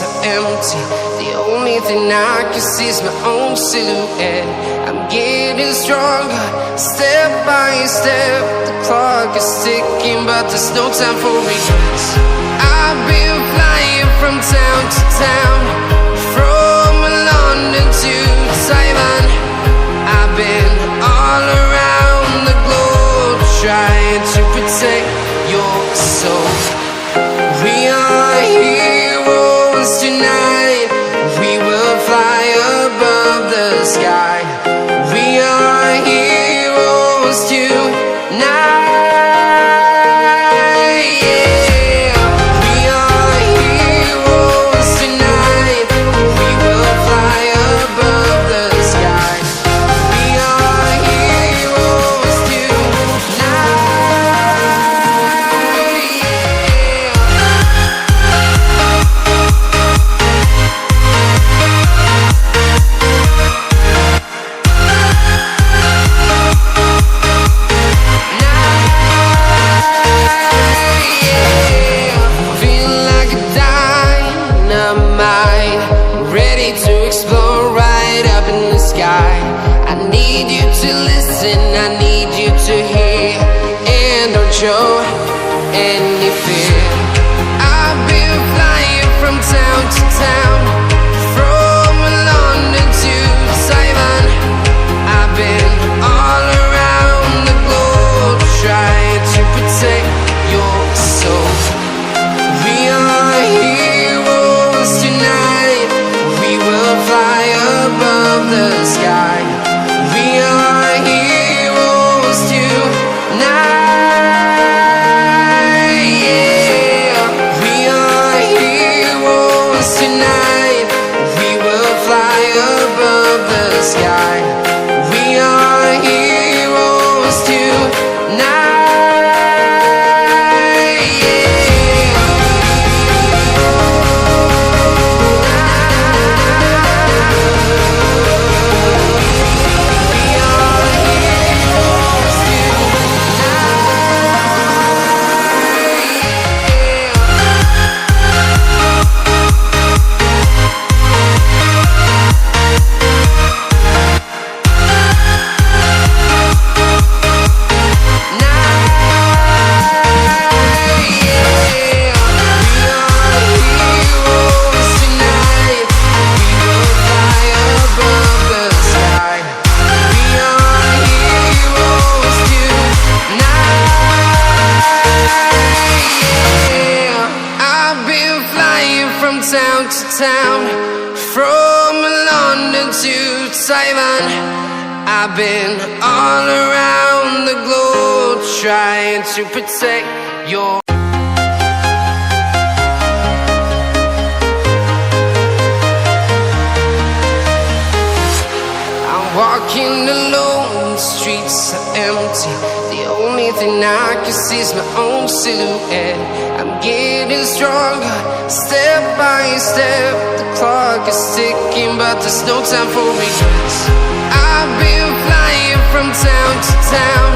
are empty. The only thing I can see is my own silhouette. I'm getting stronger, step by step. The clock is ticking, but there's no time for regrets. I've been flying from town to town, from London to Taiwan. I've been all around the globe, trying to protect your soul. We are heroes tonight. We will fly above the sky. We are heroes tonight. Yeah. We are heroes tonight. We will fly above the sky. We are heroes tonight. Feeling like a dynamite, ready to explode right up in the sky. I need you to listen, I need you to hear, and don't show any fear. I've been flying from town to town, from London to Taiwan. I've been all around the globe, trying to protect your soul. We are heroes tonight. We will fly above the sky. We are heroes tonight. Yeah. We are heroes tonight. We will fly above the sky. We are heroes tonight. Town to town, from London to Taiwan. I've been all around the globe, trying to protect your. I'm walking alone, the streets are empty. The only thing I can see is my own silhouette. I'm getting stronger, step by step. The clock is ticking, but there's no time for regrets. I've been flying from town to town,